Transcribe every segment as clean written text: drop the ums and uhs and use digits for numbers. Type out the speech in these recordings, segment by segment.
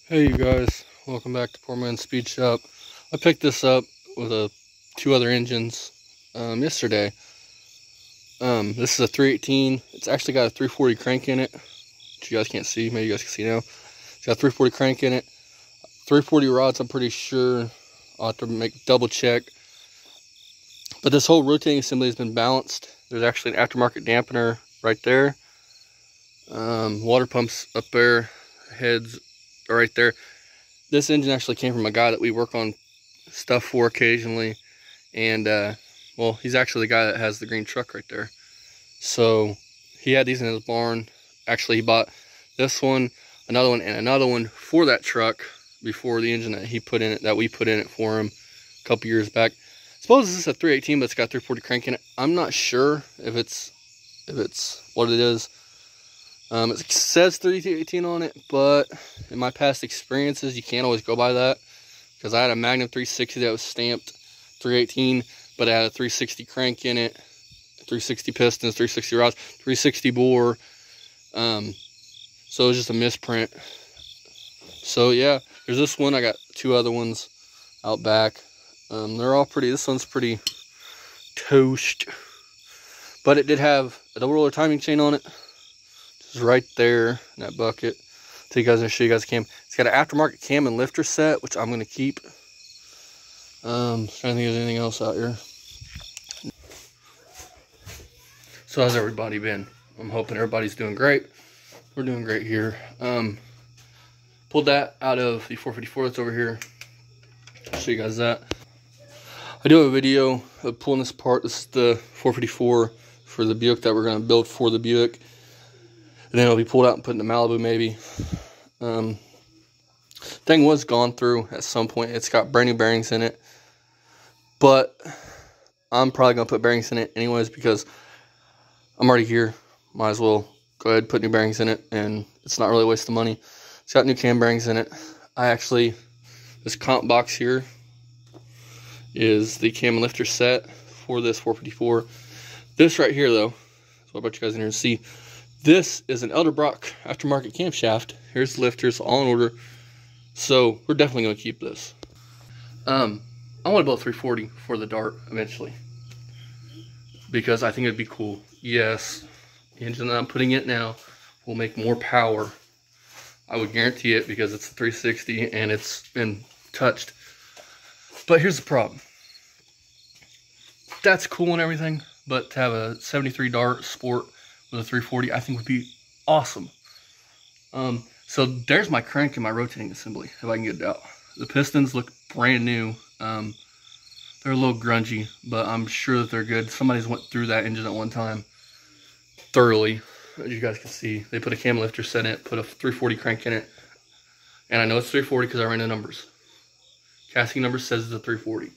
Hey you guys, welcome back to Poor Man's Speed Shop. I picked this up with two other engines yesterday. This is a 318. It's actually got a 340 crank in it, which you guys can't see. Maybe you guys can see now. It's got a 340 crank in it. 340 rods, I'm pretty sure. I'll have to double check. But this whole rotating assembly has been balanced. There's actually an aftermarket dampener right there. Water pumps up there. Heads are right there. This engine actually came from a guy that we work on stuff for occasionally. And, well, he's actually the guy that has the green truck right there. So, he had these in his barn. Actually, he bought this one, another one, and another one for that truck before the engine that he put in it, that we put in it for him a couple years back. I suppose this is a 318, but it's got 340 crank in it. I'm not sure if it's what it is. It says 318 on it, but in my past experiences, you can't always go by that, because I had a Magnum 360 that was stamped 318, but it had a 360 crank in it, 360 pistons, 360 rods, 360 bore. So it was just a misprint. So yeah, there's this one. I got two other ones out back. They're all pretty. This one's pretty toast, but it did have a double roller timing chain on it. Just right there in that bucket. So you guys, I'll show you guys the cam. It's got an aftermarket cam and lifter set, which I'm gonna keep. Trying to think if there's anything else out here. So how's everybody been? I'm hoping everybody's doing great. We're doing great here. Pulled that out of the 454 that's over here. I'll show you guys that. I do have a video of pulling this apart. This is the 454 for the Buick that we're going to build for the Buick. And then it'll be pulled out and put in the Malibu maybe. Thing was gone through at some point. It's got brand new bearings in it. But I'm probably going to put bearings in it anyways because I'm already here. Might as well go ahead and put new bearings in it. And it's not really a waste of money. It's got new cam bearings in it. This comp box here is the cam and lifter set for this 454. This right here, though, so I'll bet you guys in here to see. This is an Elderbrock aftermarket camshaft. Here's the lifters, all in order. So we're definitely going to keep this. I want to build 340 for the Dart eventually, because I think it'd be cool. Yes, the engine that I'm putting in it now will make more power. I would guarantee it because it's a 360 and it's been touched. But here's the problem. That's cool and everything, but to have a 73 Dart Sport with a 340, I think would be awesome. So there's my crank and my rotating assembly, if I can get it out. The pistons look brand new. They're a little grungy, but I'm sure that they're good. Somebody's went through that engine at one time thoroughly. As you guys can see, they put a cam lifter set in it, put a 340 crank in it, and I know it's 340 because I ran the numbers. Casting number says it's a 340.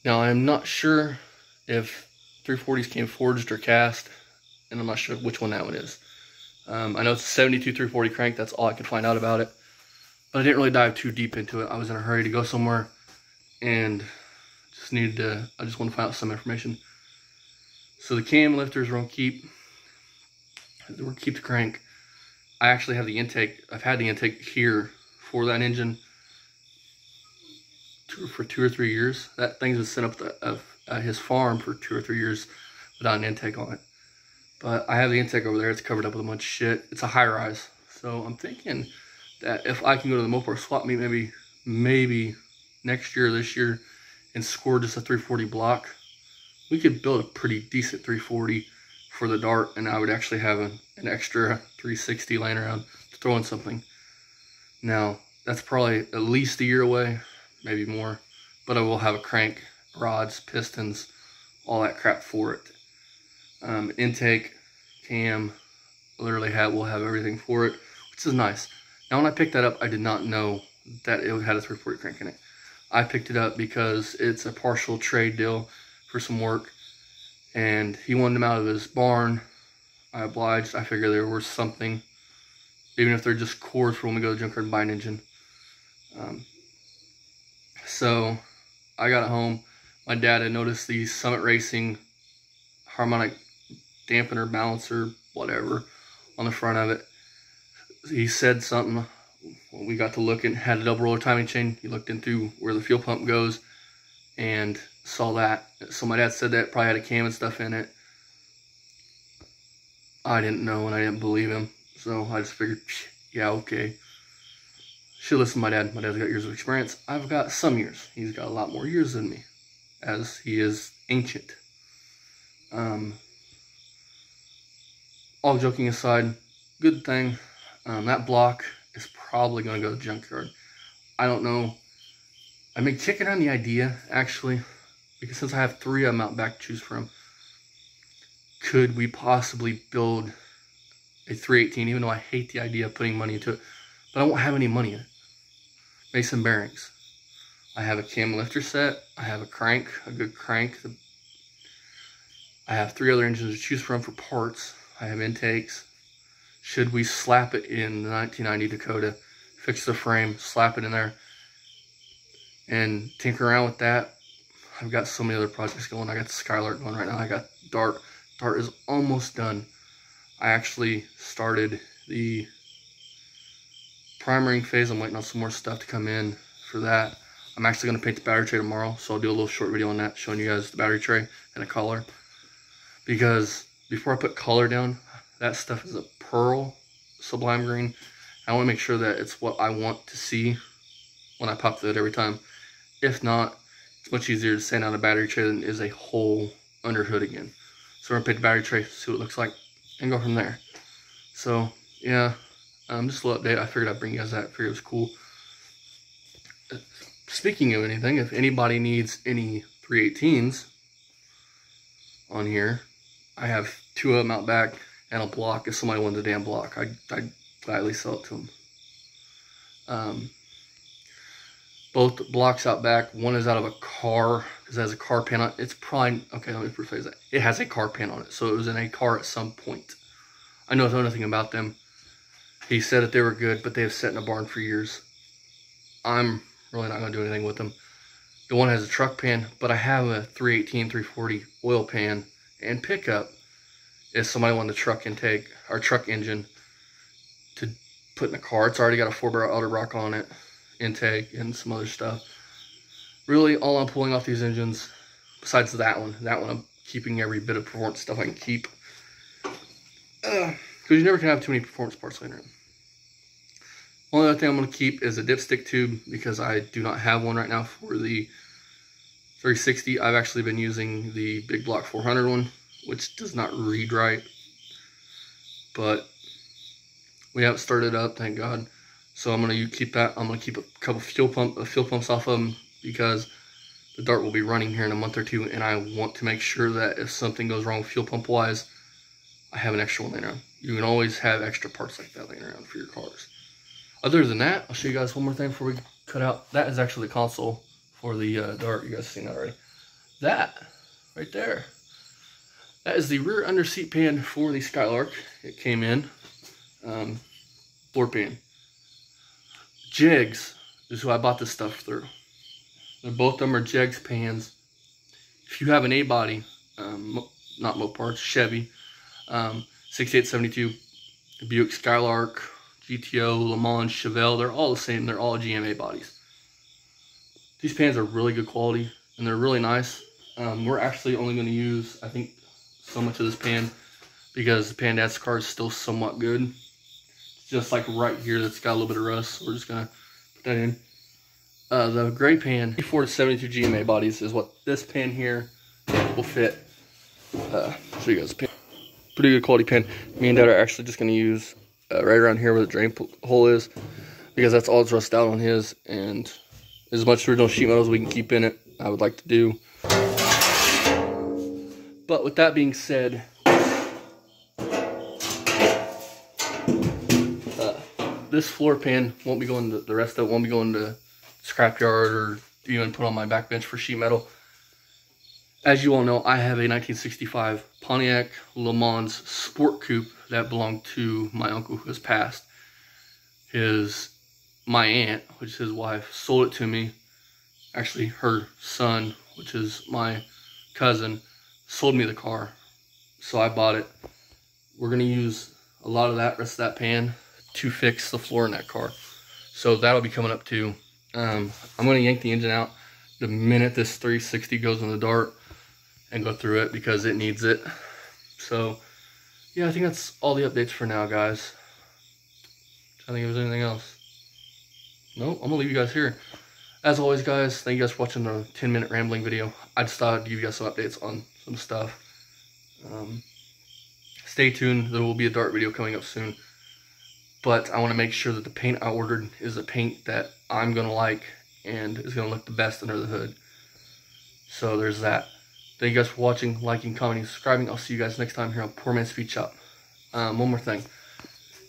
Now I'm not sure if 340s came forged or cast, and I'm not sure which one that one is. I know it's a 72 340 crank. That's all I could find out about it, but I didn't really dive too deep into it. I was in a hurry to go somewhere, and I just want to find out some information. So the cam lifters we're gonna keep. We're going to keep the crank. I actually have the intake. I've had the intake here for that engine for 2 or 3 years. That thing's been sent up at his farm for 2 or 3 years without an intake on it. But I have the intake over there. It's covered up with a bunch of shit. It's a high rise. So I'm thinking that if I can go to the Mopar swap meet maybe next year or this year and score just a 340 block, we could build a pretty decent 340 for the Dart, and I would actually have an extra 360 laying around to throw in something. Now, that's probably at least a year away, maybe more, but I will have a crank, rods, pistons, all that crap for it. Intake, cam, literally we'll have everything for it, which is nice. Now, when I picked that up, I did not know that it had a 340 crank in it. I picked it up because it's a partial trade deal for some work, and he wanted them out of his barn. I obliged. I figured they were worth something, even if they're just cores for when we go to the junkyard and buy an engine. So I got it home. My dad had noticed the Summit Racing harmonic dampener, balancer, whatever, on the front of it. He said something when we got to looking, had a double roller timing chain. He looked in through where the fuel pump goes and saw that. So my dad said that it probably had a cam and stuff in it. I didn't know and I didn't believe him. So I just figured, yeah, okay. Should listen to my dad. My dad's got years of experience. I've got some years. He's got a lot more years than me, as he is ancient. All joking aside, good thing. That block is probably going to go to the junkyard. I don't know. I've been kicking on the idea, actually, because since I have 3 of them out back to choose from, could we possibly build a 318, even though I hate the idea of putting money into it, but I won't have any money in it. Make some bearings. I have a cam lifter set. I have a crank, a good crank. I have 3 other engines to choose from for parts. I have intakes. Should we slap it in the 1990 Dakota, fix the frame, slap it in there, and tinker around with that? I've got so many other projects going. I got the Skylark going right now. I got Dart. Dart is almost done. I actually started the primering phase. I'm waiting on some more stuff to come in for that. I'm actually going to paint the battery tray tomorrow, so I'll do a little short video on that, showing you guys the battery tray and a collar. Because before I put color down, that stuff is a pearl sublime green. I want to make sure that it's what I want to see when I pop the hood every time. If not, it's much easier to sand out a battery tray than it is a whole under hood again. So we're going to paint the battery tray, see what it looks like, and go from there. So, yeah, just a little update. I figured I'd bring you guys that. I figured it was cool. Speaking of anything, if anybody needs any 318s on here, I have 2 of them out back and a block. If somebody wanted a damn block, I'd gladly sell it to them. Both blocks out back, one is out of a car, because it has a car pan on it. It's probably, okay, let me rephrase that. It has a car pan on it, so it was in a car at some point. I know nothing about them. He said that they were good, but they have sat in a barn for years. I'm really not going to do anything with them. The one has a truck pan, but I have a 318, 340 oil pan and pickup if somebody wanted a truck intake, or truck engine to put in a car. It's already got a 4-barrel outer rock on it, intake, and some other stuff. Really, all I'm pulling off these engines, besides that one I'm keeping every bit of performance stuff I can keep. Because you never can have too many performance parts laying around. Only other thing I'm going to keep is a dipstick tube, because I do not have one right now for the 360. I've actually been using the Big Block 400 one, which does not read right. But we haven't started up, thank God. So I'm going to keep that. I'm going to keep a couple fuel pumps off of them, because the Dart will be running here in a month or 2, and I want to make sure that if something goes wrong fuel pump wise, I have an extra one laying around. You can always have extra parts like that laying around for your cars. Other than that, I'll show you guys one more thing before we cut out. That is actually the console for the Dart. You guys have seen that already. That right there, that is the rear under seat pan for the Skylark. It came in floor pan. Jigs is who I bought this stuff through. Both of them are Jegs pans. If you have an A-body, not Mopar, Chevy, 6872, Buick Skylark, GTO, Le Mans, Chevelle, they're all the same. They're all GMA bodies. These pans are really good quality, and they're really nice. We're actually only going to use, I think, so much of this pan, because the pan dad's car is still somewhat good. It's just like right here that's got a little bit of rust. So we're just going to put that in. The gray pan, 54 to 72 GMA bodies, is what this pan here will fit. Show you guys the pan. Pretty good quality pan. Me and Dad are actually just going to use right around here where the drain hole is, because that's all it's rusted out on his, and as much original sheet metal as we can keep in it, I would like to do. But with that being said, this floor pan won't be going to, the rest of it won't be going to scrapyard or even put on my back bench for sheet metal. As you all know, I have a 1965 Pontiac Le Mans Sport Coupe that belonged to my uncle who has passed. My aunt, which is his wife, sold it to me. Actually, her son, which is my cousin, sold me the car. So I bought it. We're going to use a lot of that, rest of that pan, to fix the floor in that car. So that'll be coming up too. I'm going to yank the engine out the minute this 360 goes on the Dart and go through it because it needs it. So yeah, I think that's all the updates for now, guys. I think there's anything else. No, I'm gonna leave you guys here. As always, guys, thank you guys for watching the 10-minute rambling video. I just thought I'd give you guys some updates on some stuff. Stay tuned, there will be a Dart video coming up soon. But I want to make sure that the paint I ordered is a paint that I'm gonna like and is gonna look the best under the hood. So there's that. Thank you guys for watching, liking, commenting, subscribing. I'll see you guys next time here on Poor Man's Speed Shop. One more thing.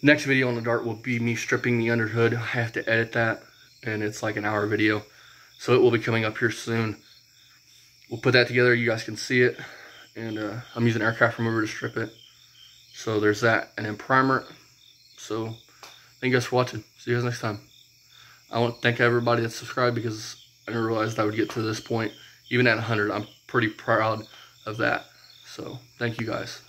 Next video on the Dart will be me stripping the under hood. I have to edit that, and it's like an hour video. So it will be coming up here soon. We'll put that together, you guys can see it. And I'm using aircraft remover to strip it. So there's that. And then primer. So thank you guys for watching. See you guys next time. I want to thank everybody that subscribed because I didn't realize I would get to this point. Even at 100, I'm pretty proud of that. So thank you guys.